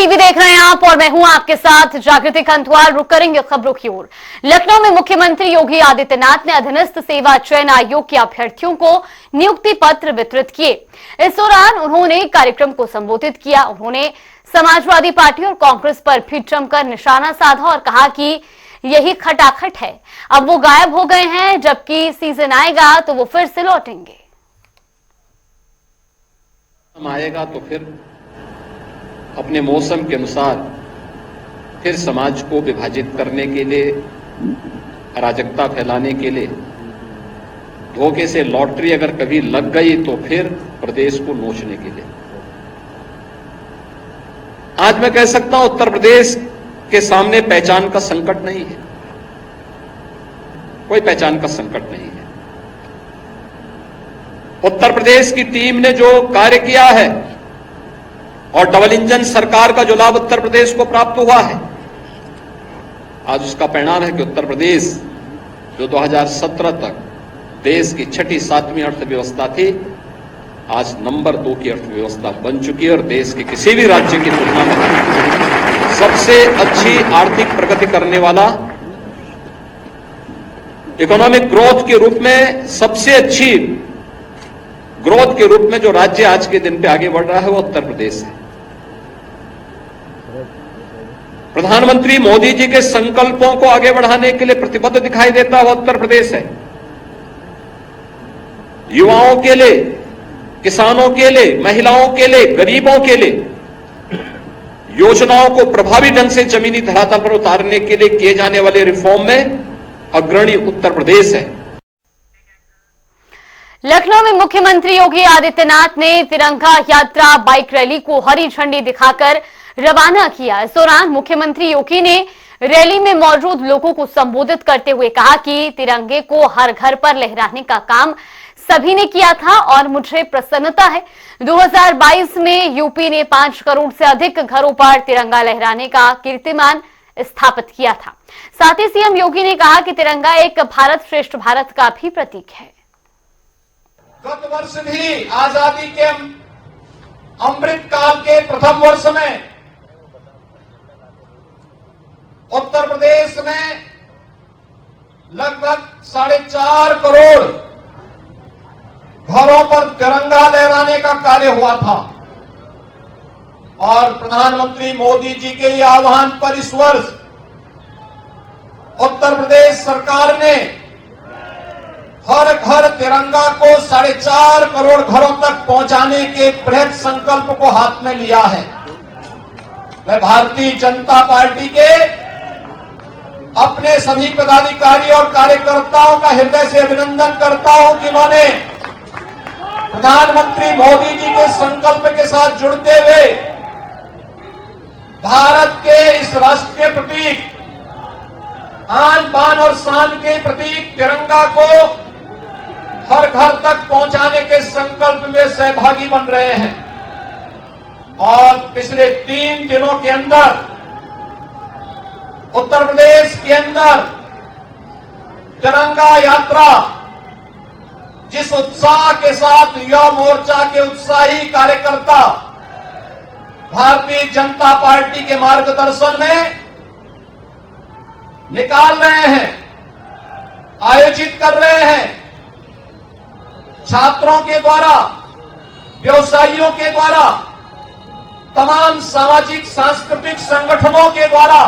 TV देख रहे हैं आप और मैं हूं आपके साथ जागृति खंतवाल। रुक करेंगे खबरों की ओर। लखनऊ में मुख्यमंत्री योगी आदित्यनाथ ने अधीनस्थ सेवा चयन आयोग के अभ्यर्थियों को नियुक्ति पत्र वितरित किए। इस दौरान उन्होंने कार्यक्रम को संबोधित किया। उन्होंने समाजवादी पार्टी और कांग्रेस पर भी जमकर निशाना साधा और कहा कि यही खटाखट है, अब वो गायब हो गए हैं, जबकि सीजन आएगा तो वो फिर से लौटेंगे। आएगा तो फिर अपने मौसम के अनुसार फिर समाज को विभाजित करने के लिए, अराजकता फैलाने के लिए, धोखे से लॉटरी अगर कभी लग गई तो फिर प्रदेश को नोचने के लिए। आज मैं कह सकता हूं उत्तर प्रदेश के सामने पहचान का संकट नहीं है, कोई पहचान का संकट नहीं है। उत्तर प्रदेश की टीम ने जो कार्य किया है और डबल इंजन सरकार का जो लाभ उत्तर प्रदेश को प्राप्त हुआ है, आज उसका परिणाम है कि उत्तर प्रदेश जो 2017 तक देश की छठी सातवीं अर्थव्यवस्था थी, आज नंबर 2 की अर्थव्यवस्था बन चुकी है और देश के किसी भी राज्य की तुलना में सबसे अच्छी आर्थिक प्रगति करने वाला, इकोनॉमिक ग्रोथ के रूप में सबसे अच्छी ग्रोथ के रूप में जो राज्य आज के दिन पे आगे बढ़ रहा है वो उत्तर प्रदेश है। प्रधानमंत्री मोदी जी के संकल्पों को आगे बढ़ाने के लिए प्रतिबद्ध दिखाई देता हुआ उत्तर प्रदेश है। युवाओं के लिए, किसानों के लिए, महिलाओं के लिए, गरीबों के लिए योजनाओं को प्रभावी ढंग से जमीनी धरातल पर उतारने के लिए किए जाने वाले रिफॉर्म में अग्रणी उत्तर प्रदेश है। लखनऊ में मुख्यमंत्री योगी आदित्यनाथ ने तिरंगा यात्रा बाइक रैली को हरी झंडी दिखाकर रवाना किया। इस दौरान मुख्यमंत्री योगी ने रैली में मौजूद लोगों को संबोधित करते हुए कहा कि तिरंगे को हर घर पर लहराने का काम सभी ने किया था और मुझे प्रसन्नता है। 2022 में यूपी ने 5 करोड़ से अधिक घरों पर तिरंगा लहराने का कीर्तिमान स्थापित किया था। साथ ही सीएम योगी ने कहा कि तिरंगा एक भारत श्रेष्ठ भारत का भी प्रतीक है। गत वर्ष भी आजादी के अमृत काल के प्रथम वर्ष में उत्तर प्रदेश में लगभग 4.5 करोड़ घरों पर तिरंगा लहराने का कार्य हुआ था और प्रधानमंत्री मोदी जी के आह्वान पर इस वर्ष उत्तर प्रदेश सरकार ने हर घर तिरंगा को 4.5 करोड़ घरों तक पहुंचाने के बृहद संकल्प को हाथ में लिया है। मैं भारतीय जनता पार्टी के अपने सभी पदाधिकारी और कार्यकर्ताओं का हृदय से अभिनंदन करता हूं कि उन्होंने प्रधानमंत्री मोदी जी के संकल्प के साथ जुड़ते हुए भारत के इस राष्ट्रीय प्रतीक, आन बान और शान के प्रतीक तिरंगा को हर घर तक पहुंचाने के संकल्प में सहभागी बन रहे हैं। और पिछले 3 दिनों के अंदर उत्तर प्रदेश के अंदर तिरंगा यात्रा जिस उत्साह के साथ युवा मोर्चा के उत्साही कार्यकर्ता भारतीय जनता पार्टी के मार्गदर्शन में निकाल रहे हैं, आयोजित कर रहे हैं, छात्रों के द्वारा, व्यवसायियों के द्वारा, तमाम सामाजिक सांस्कृतिक संगठनों के द्वारा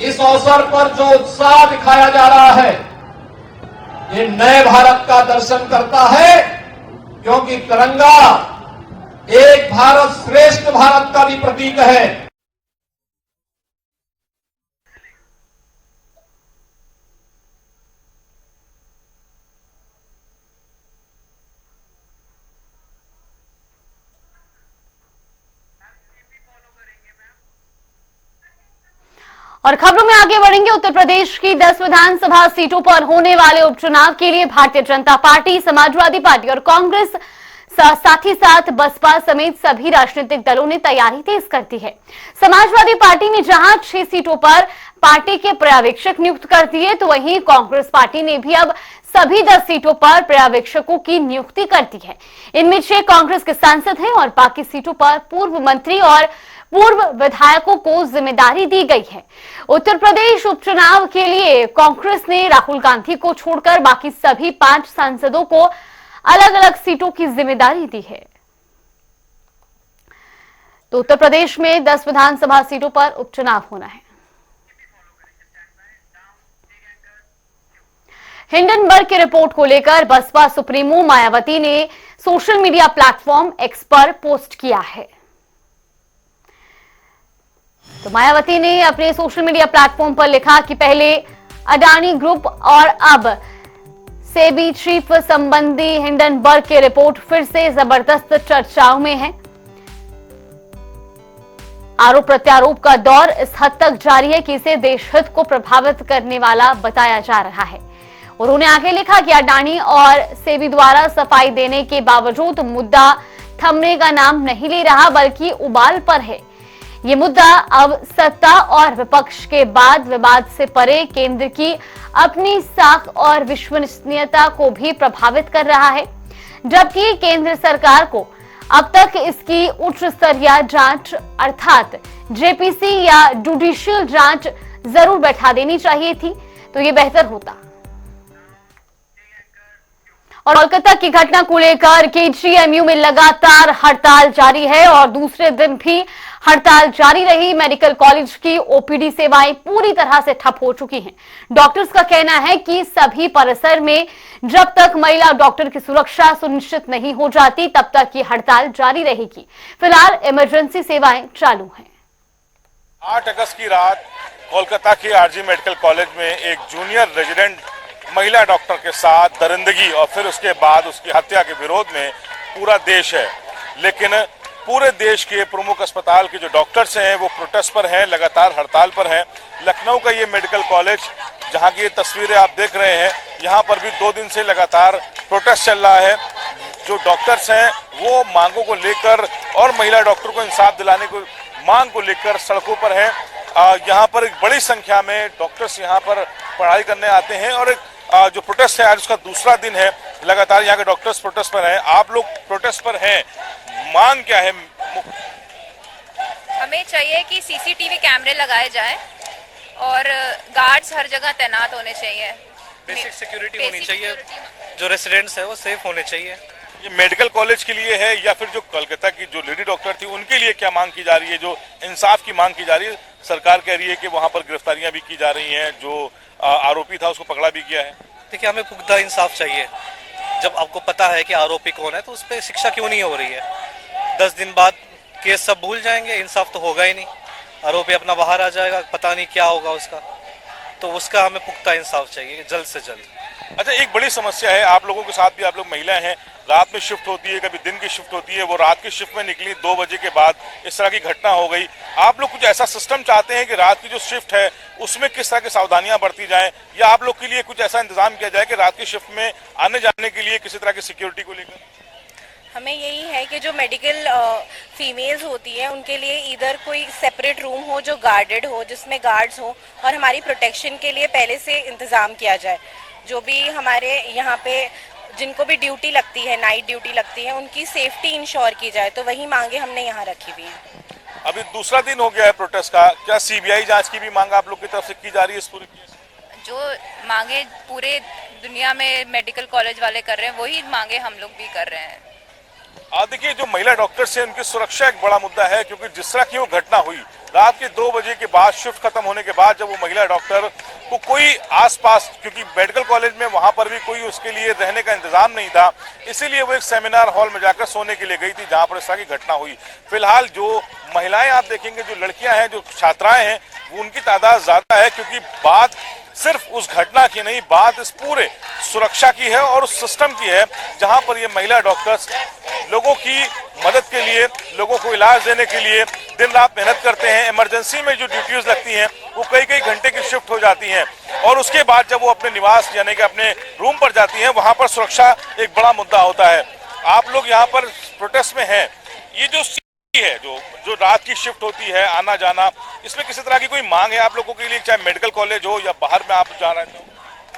इस अवसर पर जो उत्साह दिखाया जा रहा है, ये नए भारत का दर्शन करता है, क्योंकि तिरंगा एक भारत श्रेष्ठ भारत का भी प्रतीक है। और खबरों में आगे बढ़ेंगे। उत्तर प्रदेश की 10 विधानसभा सीटों पर होने वाले उपचुनाव के लिए भारतीय जनता पार्टी, समाजवादी पार्टी और कांग्रेस, साथ ही साथ बसपा समेत सभी राजनीतिक दलों ने तैयारी तेज कर दी है। समाजवादी पार्टी ने जहां 6 सीटों पर पार्टी के पर्यवेक्षक नियुक्त कर दिए, तो वहीं कांग्रेस पार्टी ने भी अब सभी 10 सीटों पर पर्यवेक्षकों की नियुक्ति कर दी है। इनमें 6 कांग्रेस के सांसद हैं और बाकी सीटों पर पूर्व मंत्री और पूर्व विधायकों को जिम्मेदारी दी गई है। उत्तर प्रदेश उपचुनाव के लिए कांग्रेस ने राहुल गांधी को छोड़कर बाकी सभी 5 सांसदों को अलग अलग सीटों की जिम्मेदारी दी है। तो उत्तर प्रदेश में 10 विधानसभा सीटों पर उपचुनाव होना है। हिंडनबर्ग की रिपोर्ट को लेकर बसपा सुप्रीमो मायावती ने सोशल मीडिया प्लेटफॉर्म एक्स पर पोस्ट किया है। तो मायावती ने अपने सोशल मीडिया प्लेटफॉर्म पर लिखा कि पहले अडानी ग्रुप और अब सेबी चीफ संबंधी हिंडनबर्ग की रिपोर्ट फिर से जबरदस्त चर्चाओं में है। आरोप प्रत्यारोप का दौर इस हद तक जारी है कि इसे देश हित को प्रभावित करने वाला बताया जा रहा है। उन्होंने आगे लिखा कि अडानी और सेबी द्वारा सफाई देने के बावजूद मुद्दा थमने का नाम नहीं ले रहा, बल्कि उबाल पर है। ये मुद्दा अब सत्ता और विपक्ष के बाद विवाद से परे केंद्र की अपनी साख और विश्वसनीयता को भी प्रभावित कर रहा है, जबकि केंद्र सरकार को अब तक इसकी उच्च स्तरीय जांच अर्थात जेपीसी या जुडिशियल जांच जरूर बैठा देनी चाहिए थी, तो ये बेहतर होता। और कोलकाता की घटना को लेकर केजीएमयू में लगातार हड़ताल जारी है और दूसरे दिन भी हड़ताल जारी रही। मेडिकल कॉलेज की ओपीडी सेवाएं पूरी तरह से ठप हो चुकी हैं। डॉक्टर्स का कहना है कि सभी परिसर में जब तक महिला डॉक्टर की सुरक्षा सुनिश्चित नहीं हो जाती तब तक ये हड़ताल जारी रहेगी। फिलहाल इमरजेंसी सेवाएं चालू हैं। 8 अगस्त की रात कोलकाता के आरजी मेडिकल कॉलेज में एक जूनियर रेजिडेंट महिला डॉक्टर के साथ दरिंदगी और फिर उसके बाद उसकी हत्या के विरोध में पूरा देश है। लेकिन पूरे देश के प्रमुख अस्पताल के जो डॉक्टर्स हैं वो प्रोटेस्ट पर हैं, लगातार हड़ताल पर हैं। लखनऊ का ये मेडिकल कॉलेज जहां की ये तस्वीरें आप देख रहे हैं, यहाँ पर भी 2 दिन से लगातार प्रोटेस्ट चल रहा है। जो डॉक्टर्स हैं वो मांगों को लेकर और महिला डॉक्टर को इंसाफ दिलाने को मांग को लेकर सड़कों पर हैं। यहाँ पर एक बड़ी संख्या में डॉक्टर्स यहाँ पर पढ़ाई करने आते हैं और जो प्रोटेस्ट है आज उसका दूसरा दिन है। लगातार यहाँ के डॉक्टर्स प्रोटेस्ट पर हैं। आप लोग प्रोटेस्ट पर हैं, मांग क्या है? हमें चाहिए कि सीसीटीवी कैमरे लगाए जाएं और गार्ड्स हर जगह तैनात होने चाहिए। बेसिक सिक्योरिटी होनी चाहिए, जो रेसिडेंट्स है वो सेफ होने चाहिए। ये मेडिकल कॉलेज के लिए है या फिर जो कोलकाता की जो लेडी डॉक्टर थी उनके लिए क्या मांग की जा रही है? जो इंसाफ की मांग की जा रही है, सरकार कह रही है कि वहां पर गिरफ्तारियां भी की जा रही हैं, जो आरोपी था उसको पकड़ा भी गया है। देखिए, हमें पुख्ता इंसाफ चाहिए। जब आपको पता है कि आरोपी कौन है तो उस पर शिक्षा क्यों नहीं हो रही है? 10 दिन बाद केस सब भूल जाएंगे, इंसाफ तो होगा ही नहीं। आरोपी अपना बाहर आ जाएगा, पता नहीं क्या होगा उसका। तो उसका हमें पुख्ता इंसाफ चाहिए जल्द से जल्द। अच्छा, एक बड़ी समस्या है, आप लोगों के साथ भी, आप लोग महिलाएं हैं, रात में शिफ्ट होती है, कभी दिन की शिफ्ट होती है, वो रात की शिफ्ट में निकली 2 बजे के बाद इस तरह की घटना हो गई। आप लोग कुछ ऐसा सिस्टम चाहते हैं कि रात की जो शिफ्ट है उसमें किस तरह की सावधानियां बरती जाएं, या आप लोग के लिए कुछ ऐसा इंतजाम किया जाए कि रात की शिफ्ट में आने जाने के लिए किसी तरह की सिक्योरिटी को लेकर? हमें यही है कि जो मेडिकल फीमेल्स होती हैं उनके लिए इधर कोई सेपरेट रूम हो जो गार्डेड हो, जिसमें गार्ड्स हो और हमारी प्रोटेक्शन के लिए पहले से इंतजाम किया जाए। जो भी हमारे यहाँ पे जिनको भी ड्यूटी लगती है, नाइट ड्यूटी लगती है, उनकी सेफ्टी इंश्योर की जाए। तो वही मांगे हमने यहाँ रखी हुई हैं। अभी दूसरा दिन हो गया है प्रोटेस्ट का, क्या सीबीआई जांच की भी मांग आप लोग की तरफ से की जा रही है इस पूरी केस? जो मांगे पूरे दुनिया में मेडिकल कॉलेज वाले कर रहे हैं वही मांगे हम लोग भी कर रहे हैं। देखिए, जो महिला डॉक्टर्स हैं उनकी सुरक्षा एक बड़ा मुद्दा है, क्योंकि जिस तरह की वो घटना हुई रात के 2 बजे के बाद, शिफ्ट खत्म होने के बाद, जब वो महिला डॉक्टर को कोई आसपास, क्योंकि मेडिकल कॉलेज में वहां पर भी कोई उसके लिए रहने का इंतजाम नहीं था, इसीलिए वो एक सेमिनार हॉल में जाकर सोने के लिए गई थी जहां पर इस तरह की घटना हुई। फिलहाल जो महिलाएं आप देखेंगे, जो लड़कियां हैं, जो छात्राएं हैं, वो उनकी तादाद ज्यादा है, क्योंकि बात सिर्फ उस घटना की नहीं, बात इस पूरे सुरक्षा की है और उस सिस्टम की है जहां पर ये महिला डॉक्टर्स लोगों की मदद के लिए, लोगों को इलाज देने के लिए दिन रात मेहनत करते हैं। इमरजेंसी में जो ड्यूटीज लगती हैं वो कई घंटे की शिफ्ट हो जाती हैं और उसके बाद जब वो अपने निवास यानी कि अपने रूम पर जाती हैं, वहां पर सुरक्षा एक बड़ा मुद्दा होता है। आप लोग यहाँ पर प्रोटेस्ट में हैं, ये जो है जो रात की शिफ्ट होती है, आना जाना, इसमें किसी तरह की कोई मांग है आप लोगों के लिए, चाहे मेडिकल कॉलेज हो या बाहर में आप जा रहे हैं?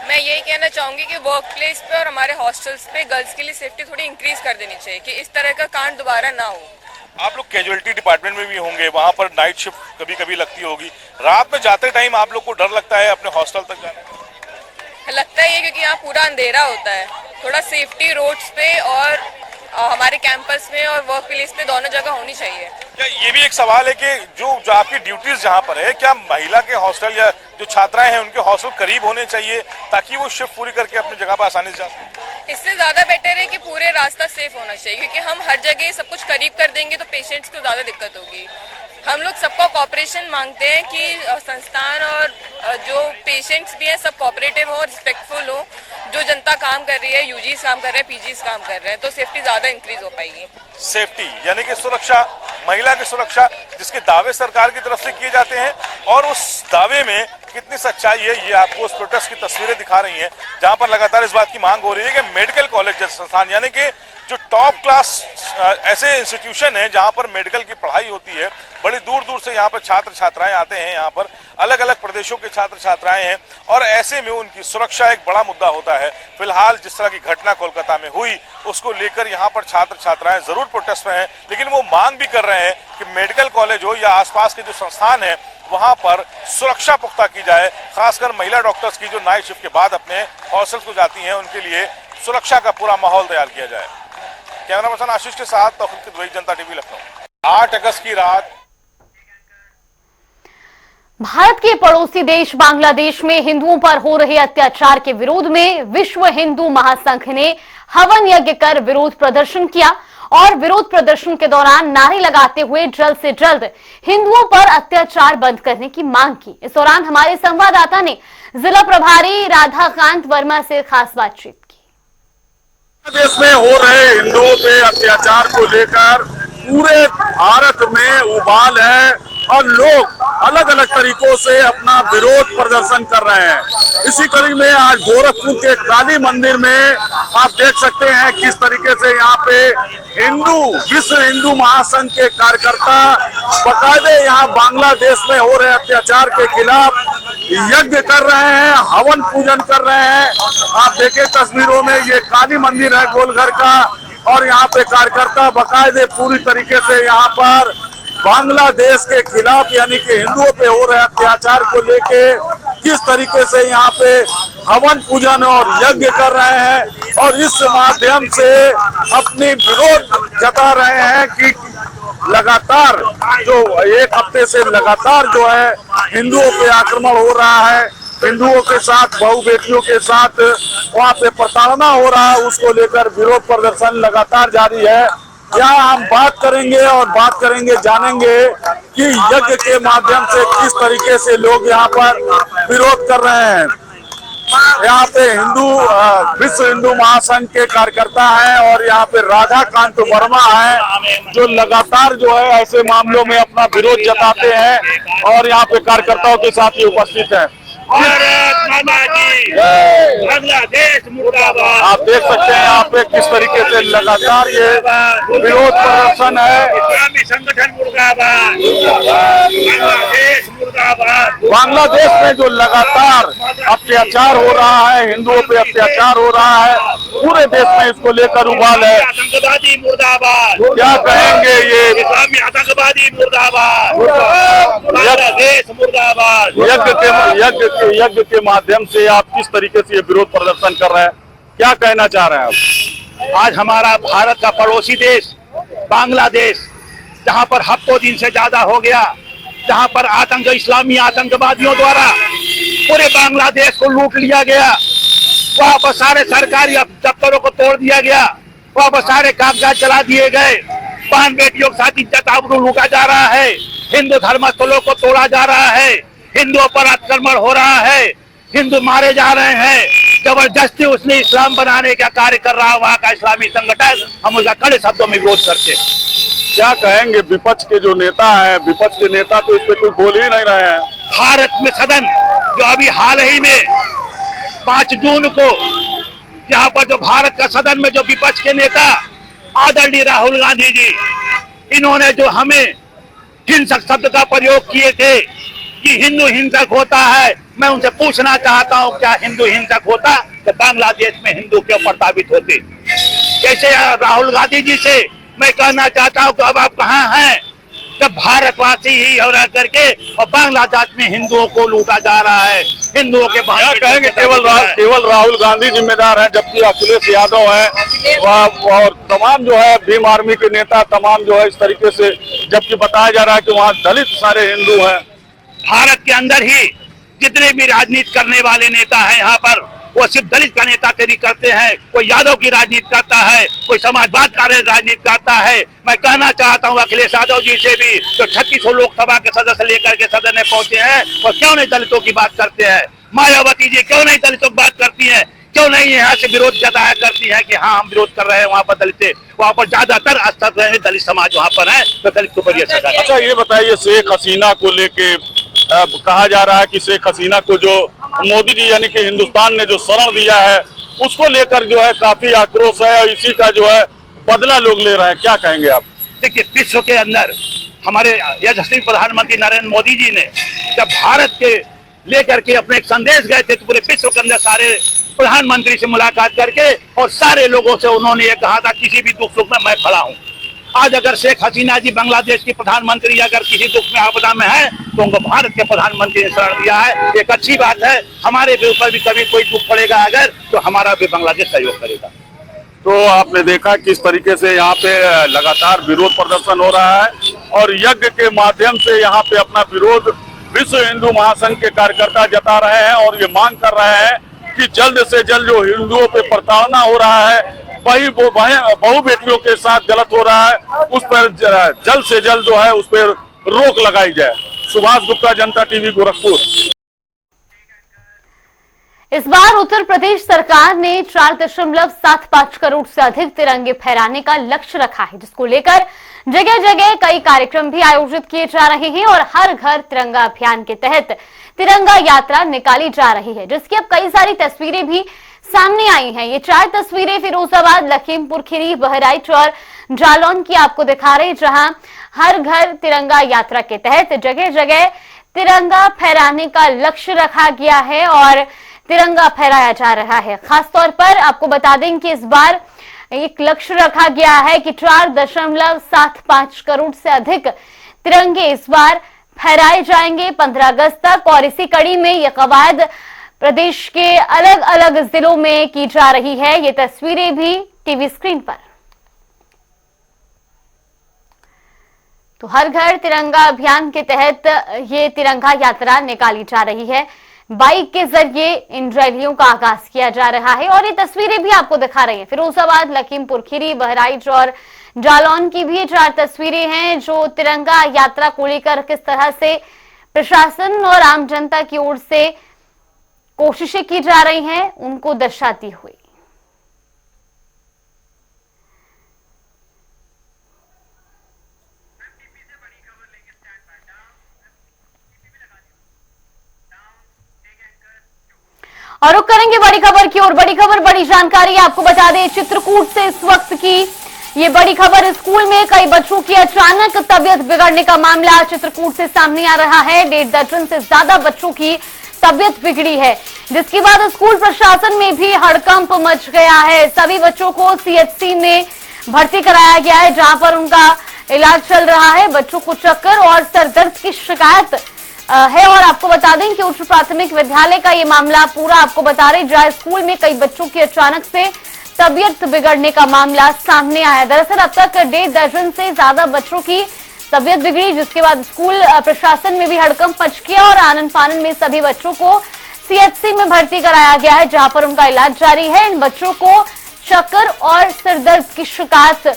मैं यही कहना चाहूंगी कि वर्क प्लेस पे और हमारे हॉस्टल्स पे गर्ल्स के लिए सेफ्टी थोड़ी इंक्रीज कर देनी चाहिए कि इस तरह का कांड दोबारा ना हो। आप लोग कैजुअलिटी डिपार्टमेंट में भी होंगे, वहां पर नाइट शिफ्ट कभी कभी लगती होगी, रात में जाते टाइम आप लोग को डर लगता है अपने हॉस्टल तक जाने में? लगता ही है क्योंकि यहाँ पूरा अंधेरा होता है। थोड़ा सेफ्टी रोड्स पे और हमारे कैंपस में और वर्क प्लेस पे दोनों जगह होनी चाहिए। क्या ये भी एक सवाल है कि जो आपकी ड्यूटीज जहाँ पर है, क्या महिला के हॉस्टल या जो छात्राएं हैं उनके हॉस्टल करीब होने चाहिए ताकि वो शिफ्ट पूरी करके अपनी जगह पर आसानी से जा सकें? इससे ज्यादा बेटर है कि पूरे रास्ता सेफ होना चाहिए, क्योंकि हम हर जगह सब कुछ करीब कर देंगे तो पेशेंट्स को ज्यादा दिक्कत होगी। हम लोग सबका कॉपरेशन मांगते हैं कि संस्थान और जो पेशेंट्स भी हैं सब कॉपरेटिव हो, रिस्पेक्टफुल हो। जो जनता काम कर रही है, यूजीस काम कर रहे हैं, पीजीस काम कर रहे हैं, तो सेफ्टी ज्यादा इंक्रीज हो पाएगी। सेफ्टी यानी कि सुरक्षा, महिला की सुरक्षा, जिसके दावे सरकार की तरफ से किए जाते हैं, और उस दावे में कितनी सच्चाई है ये आपको उस प्रोटेस्ट की तस्वीरें दिखा रही हैं, जहां पर लगातार इस बात की मांग हो रही है कि मेडिकल कॉलेज जैसे संस्थान, यानी कि जो टॉप क्लास ऐसे इंस्टीट्यूशन है जहां पर मेडिकल की पढ़ाई होती है, बड़ी दूर दूर से यहाँ पर छात्र छात्राएं आते हैं, यहाँ पर अलग अलग प्रदेशों के छात्र छात्राएं हैं, और ऐसे में उनकी सुरक्षा एक बड़ा मुद्दा होता है। फिलहाल जिस तरह की घटना कोलकाता में हुई उसको लेकर यहाँ पर छात्र छात्राएं जरूर प्रोटेस्ट में हैं, लेकिन वो मांग भी कर रहे हैं कि मेडिकल कॉलेज हो या आसपास के जो संस्थान है वहां पर सुरक्षा पुख्ता की जाए, खासकर महिला डॉक्टर्स की जो नाइट शिफ्ट के बाद अपने हॉस्टल्स को जाती हैं उनके लिए सुरक्षा का पूरा माहौल तैयार किया जाए। कैमरा पर्सन आशीष के साथ तौफीक दुबई, जनता टीवी, लखनऊ। 8 अगस्त की रात भारत के पड़ोसी देश बांग्लादेश में हिंदुओं पर हो रहे अत्याचार के विरोध में विश्व हिंदू महासंघ ने हवन यज्ञ कर विरोध प्रदर्शन किया और विरोध प्रदर्शन के दौरान नारे लगाते हुए जल्द से जल्द हिंदुओं पर अत्याचार बंद करने की मांग की। इस दौरान हमारे संवाददाता ने जिला प्रभारी राधाकांत वर्मा से खास बातचीत की। देश में हो रहे हिंदुओं पे अत्याचार को लेकर पूरे भारत में उबाल है और लोग अलग अलग तरीकों से अपना विरोध प्रदर्शन कर रहे हैं। इसी कड़ी में आज गोरखपुर के काली मंदिर में आप देख सकते हैं किस तरीके से यहाँ पे विश्व हिंदू महासंघ के कार्यकर्ता बाकायदे यहाँ बांग्लादेश में हो रहे अत्याचार के खिलाफ यज्ञ कर रहे हैं, हवन पूजन कर रहे हैं। आप देखें तस्वीरों में, ये काली मंदिर है गोलघर का, और यहाँ पे कार्यकर्ता बाकायदे पूरी तरीके से यहाँ पर बांग्लादेश के खिलाफ यानी कि हिंदुओं पे हो रहे अत्याचार को लेके किस तरीके से यहाँ पे हवन पूजन और यज्ञ कर रहे हैं और इस माध्यम से अपनी विरोध जता रहे हैं कि लगातार जो एक हफ्ते से लगातार जो है हिंदुओं पे आक्रमण हो रहा है, हिंदुओं के साथ, बहु बेटियों के साथ वहाँ पे प्रताड़ना हो रहा है, उसको लेकर विरोध प्रदर्शन लगातार जारी है। यहाँ हम बात करेंगे और बात करेंगे, जानेंगे कि यज्ञ के माध्यम से किस तरीके से लोग यहाँ पर विरोध कर रहे हैं। यहाँ पे विश्व हिंदू महासंघ के कार्यकर्ता हैं और यहाँ पे राधाकांत वर्मा हैं जो लगातार जो है ऐसे मामलों में अपना विरोध जताते हैं और यहाँ पे कार्यकर्ताओं के साथ ये उपस्थित है। भारत माता की बांग्लादेश मुर्दाबाद। आप देख सकते हैं यहाँ पे किस तरीके से लगातार ये विरोध प्रदर्शन है। इस्लामी संगठन मुर्दाबाद, बांग्लादेश मुर्दाबाद। बांग्लादेश में जो लगातार अत्याचार हो रहा है, हिंदुओं पे अत्याचार हो रहा है, पूरे देश में इसको लेकर उबाल है। आतंकवादी मुर्दाबाद। क्या कहेंगे ये इस्लामी आतंकवादी मुर्दाबाद, बांग्लादेश मुर्दाबाद। यज्ञ के माध्यम से आप किस तरीके से ये विरोध प्रदर्शन कर रहे हैं, क्या कहना चाह रहे हैं आप? आज हमारा भारत का पड़ोसी देश बांग्लादेश, जहां पर हफ्तों दिन से ज्यादा हो गया, जहां पर इस्लामी आतंकवादियों द्वारा पूरे बांग्लादेश को लूट लिया गया, वहां पर सारे सरकारी दफ्तरों को तोड़ दिया गया, वहां पर सारे कागजात जला दिए गए, बहन बेटियों के साथ इज्जत आबरू लूटा जा रहा है, हिंदू धर्मस्थलों को तोड़ा जा रहा है, हिंदुओं पर आक्रमण हो रहा है, हिंदू मारे जा रहे हैं, जबरदस्ती उसने इस्लाम बनाने का कार्य कर रहा है वहाँ का इस्लामी संगठन। हम उसका कड़े शब्दों में विरोध करते हैं। क्या कहेंगे विपक्ष के जो नेता है, विपक्ष के नेता तो इस पे कोई बोल ही नहीं रहे हैं। भारत में सदन जो अभी हाल ही में 5 जून को यहाँ पर जो भारत का सदन में जो विपक्ष के नेता आदरणीय राहुल गांधी जी, इन्होंने जो हमें हिंसक शब्द का प्रयोग किए थे कि हिंदू हिंसक होता है, मैं उनसे पूछना चाहता हूं क्या हिंदू हिंसक होता तो बांग्लादेश में हिंदू क्यों प्रताड़ित होते? जैसे राहुल गांधी जी से मैं कहना चाहता हूं कि अब आप कहां हैं जब भारतवासी ही हो रह करके और बांग्लादेश में हिंदुओं को लूटा जा रहा है। हिंदुओं के क्या कहेंगे? केवल राहुल गांधी जिम्मेदार हैं, जबकि अखिलेश यादव है और तमाम जो है भीम आर्मी के नेता तमाम जो है इस तरीके से, जबकि बताया जा रहा है कि वहाँ दलित सारे हिंदू हैं। भारत के अंदर ही जितने भी राजनीति करने वाले नेता हैं यहाँ पर, वो सिर्फ दलित का नेतागिरी करते हैं। कोई यादव की राजनीति करता है, कोई समाजवाद का राजनीति करता है। मैं कहना चाहता हूँ अखिलेश यादव जी से भी, तो 3600 लोकसभा के सदस्य लेकर के सदन में पहुंचे हैं, और क्यों नहीं दलितों की बात करते हैं? मायावती जी क्यों नहीं दलितों की बात करती हैं? क्यों नहीं यहाँ से विरोध जताया करती है कि हाँ हम विरोध कर रहे हैं? वहाँ पर दलित, वहाँ पर ज्यादातर स्तर रहे दलित समाज वहाँ पर है, तो दलित को बड़ी असर। अच्छा ये बताइए, शेख हसीना को लेके कहा जा रहा है कि शेख हसीना को जो मोदी जी यानी कि हिंदुस्तान ने जो शरण दिया है उसको लेकर जो है काफी आक्रोश है, और इसी का जो है बदला लोग ले रहे हैं। क्या कहेंगे आप? देखिए, विश्व के अंदर हमारे यशस्वी प्रधानमंत्री नरेंद्र मोदी जी ने जब भारत के लेकर के अपने एक संदेश गए थे, तो पूरे विश्व के अंदर सारे प्रधानमंत्री से मुलाकात करके और सारे लोगों से उन्होंने ये कहा था किसी भी दुख सुख में मैं खड़ा हूँ। आज अगर शेख हसीना जी बांग्लादेश की प्रधानमंत्री अगर किसी दुख में आपदा में है, तो उनको भारत के प्रधानमंत्री ने शरण दिया है। एक अच्छी बात है। हमारे भी ऊपर भी कभी कोई दुख पड़ेगा अगर, तो हमारा भी बांग्लादेश सहयोग करेगा। तो आपने देखा किस तरीके से यहाँ पे लगातार विरोध प्रदर्शन हो रहा है, और यज्ञ के माध्यम से यहाँ पे अपना विरोध विश्व हिंदू महासंघ के कार्यकर्ता जता रहे हैं, और ये मांग कर रहे हैं कि जल्द से जल्द जो हिंदुओं पे प्रताड़ना हो रहा है, वही बहु बेटियों के साथ गलत हो रहा है, उस पर जल्द से जल्द जो है उस पर रोक लगाई जाए। सुभाष गुप्ता, जनता टीवी, गोरखपुर। इस बार उत्तर प्रदेश सरकार ने 4.75 करोड़ से अधिक तिरंगे फहराने का लक्ष्य रखा है, जिसको लेकर जगह जगह कई कार्यक्रम भी आयोजित किए जा रहे हैं, और हर घर तिरंगा अभियान के तहत तिरंगा यात्रा निकाली जा रही है, जिसकी अब कई सारी तस्वीरें भी सामने आई हैं। ये 4 तस्वीरें फिरोजाबाद, लखीमपुर खीरी, बहराइच और जालौन की आपको दिखा रहे, जहां हर घर तिरंगा यात्रा के तहत जगह जगह तिरंगा फहराने का लक्ष्य रखा गया है और तिरंगा फहराया जा रहा है। खासतौर पर आपको बता दें कि इस बार एक लक्ष्य रखा गया है कि 4.75 करोड़ से अधिक तिरंगे इस बार फहराए जाएंगे 15 अगस्त तक, और इसी कड़ी में ये कवायद प्रदेश के अलग अलग जिलों में की जा रही है। ये तस्वीरें भी टीवी स्क्रीन पर। तो हर घर तिरंगा अभियान के तहत ये तिरंगा यात्रा निकाली जा रही है। बाइक के जरिए इन रैलियों का आगाज किया जा रहा है, और ये तस्वीरें भी आपको दिखा रही हैं। फिरोजाबाद, लखीमपुर खीरी, बहराइच और जालौन की भी 4 तस्वीरें हैं, जो तिरंगा यात्रा को लेकर किस तरह से प्रशासन और आम जनता की ओर से कोशिशें की जा रही हैं उनको दर्शाती हुई। और रुक करेंगे बड़ी खबर की ओर। बड़ी खबर, बड़ी जानकारी आपको बता दें चित्रकूट से इस वक्त की ये बड़ी खबर। स्कूल में कई बच्चों की अचानक तबीयत बिगड़ने का मामला चित्रकूट से सामने आ रहा है। 1.5 दर्जन से ज्यादा बच्चों की तबीयत बिगड़ी है, जिसके बाद स्कूल प्रशासन में भी हड़कंप मच गया है। सभी बच्चों को सीएचसी में भर्ती कराया गया है, जहां पर उनका इलाज चल रहा है। बच्चों को चक्कर और सरदर्द की शिकायत है, और आपको बता दें कि उच्च प्राथमिक विद्यालय का ये मामला पूरा आपको बता रहे, जहां स्कूल में कई बच्चों की अचानक से तबीयत बिगड़ने का मामला सामने आया। दरअसल अब तक 1.5 दर्जन से ज्यादा बच्चों की तबीयत बिगड़ी, जिसके बाद स्कूल प्रशासन में भी हड़कंप मच गया और आनन फानन में सभी बच्चों को सीएचसी में भर्ती कराया गया है, जहां पर उनका इलाज जारी है। इन बच्चों को चक्कर और सिरदर्द की शिकायत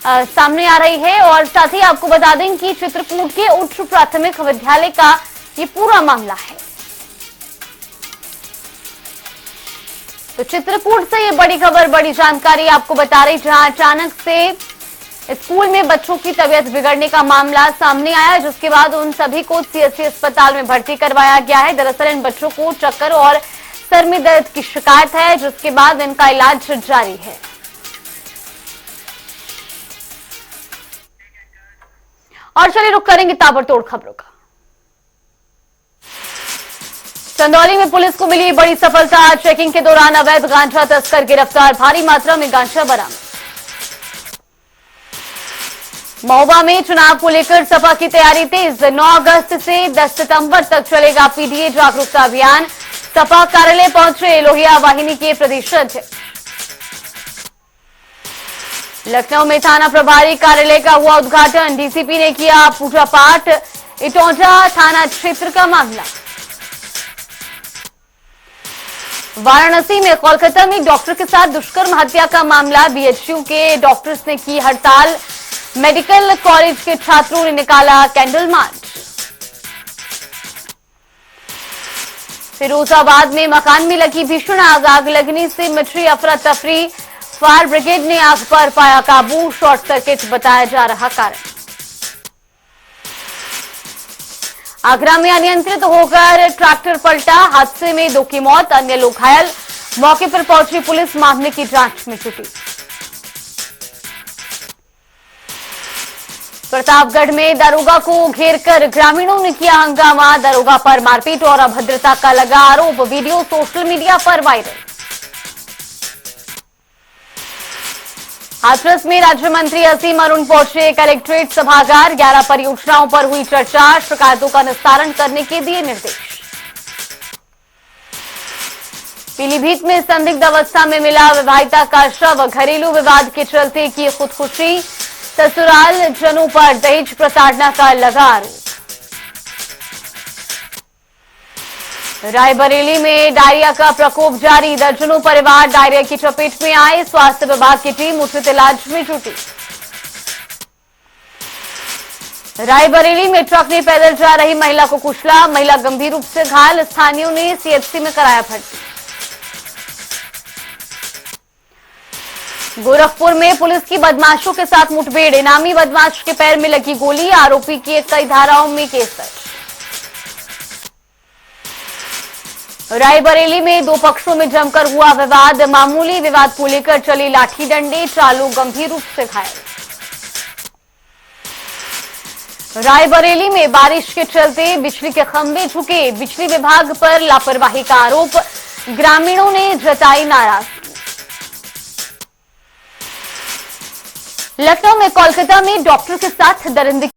सामने आ रही है, और साथ ही आपको बता दें कि चित्रकूट के उच्च प्राथमिक विद्यालय का ये पूरा मामला है। तो चित्रकूट से ये बड़ी खबर, बड़ी जानकारी आपको बता रही, जहां अचानक से स्कूल में बच्चों की तबीयत बिगड़ने का मामला सामने आया, जिसके बाद उन सभी को सीएचसी अस्पताल में भर्ती करवाया गया है। दरअसल इन बच्चों को चक्कर और सर में दर्द की शिकायत है, जिसके बाद इनका इलाज जारी है। और चलिए रुक करेंगे ताबड़तोड़ खबरों का। चंदौली में पुलिस को मिली बड़ी सफलता। चेकिंग के दौरान अवैध गांजा तस्कर गिरफ्तार, भारी मात्रा में गांजा बरामद। महोबा में चुनाव को लेकर सपा की तैयारी तेज। 9 अगस्त से 10 सितंबर तक चलेगा पीडीए जागरूकता अभियान। सपा कार्यालय पहुंचे लोहिया वाहिनी के प्रदेश अध्यक्ष। लखनऊ में थाना प्रभारी कार्यालय का हुआ उद्घाटन। डीसीपी ने किया पूजा पाठ। इटौंजा थाना क्षेत्र का मामला। वाराणसी में कोलकाता में एक डॉक्टर के साथ दुष्कर्म हत्या का मामला। बीएचयू के डॉक्टर्स ने की हड़ताल। मेडिकल कॉलेज के छात्रों ने निकाला कैंडल मार्च। फिरोजाबाद में मकान में लगी भीषण आग। आग लगने से मची अफरा तफरी। फायर ब्रिगेड ने आग पर पाया काबू। शॉर्ट सर्किट बताया जा रहा कारण। आगरा में अनियंत्रित होकर ट्रैक्टर पलटा। हादसे में 2 की मौत, अन्य लोग घायल। मौके पर पहुंची पुलिस मामले की जांच में जुटी। प्रतापगढ़ में दारोगा को घेरकर ग्रामीणों ने किया हंगामा। दारोगा पर मारपीट और अभद्रता का लगा आरोप। वीडियो सोशल मीडिया पर वायरल। हाथरस में राज्य मंत्री असीम अरुण पहुंचे कलेक्ट्रेट सभागार। 11 परियोजनाओं पर हुई चर्चा। शिकायतों का निस्तारण करने के दिए निर्देश। पीलीभीत में संदिग्ध अवस्था में मिला विवाहिता का शव। घरेलू विवाद के चलते की खुदकुशी। ससुराल जनों पर दहेज प्रताड़ना का लगा आरोप। रायबरेली में डायरिया का प्रकोप जारी। दर्जनों परिवार डायरिया की चपेट में आए। स्वास्थ्य विभाग की टीम उचित इलाज में जुटी। रायबरेली में ट्रक ने पैदल जा रही महिला को कुचला। महिला गंभीर रूप से घायल। स्थानीयों ने सीएचसी में कराया भर्ती। गोरखपुर में पुलिस की बदमाशों के साथ मुठभेड़। इनामी बदमाश के पैर में लगी गोली। आरोपी की कई धाराओं में केस दर्ज। रायबरेली में 2 पक्षों में जमकर हुआ विवाद। मामूली विवाद को लेकर चली लाठी डंडे। 4 लोग गंभीर रूप से घायल। रायबरेली में बारिश के चलते बिजली के खंभे झुके। बिजली विभाग पर लापरवाही का आरोप। ग्रामीणों ने जताई नाराजगी। लखनऊ में कोलकाता में डॉक्टर के साथ दरिंदगी।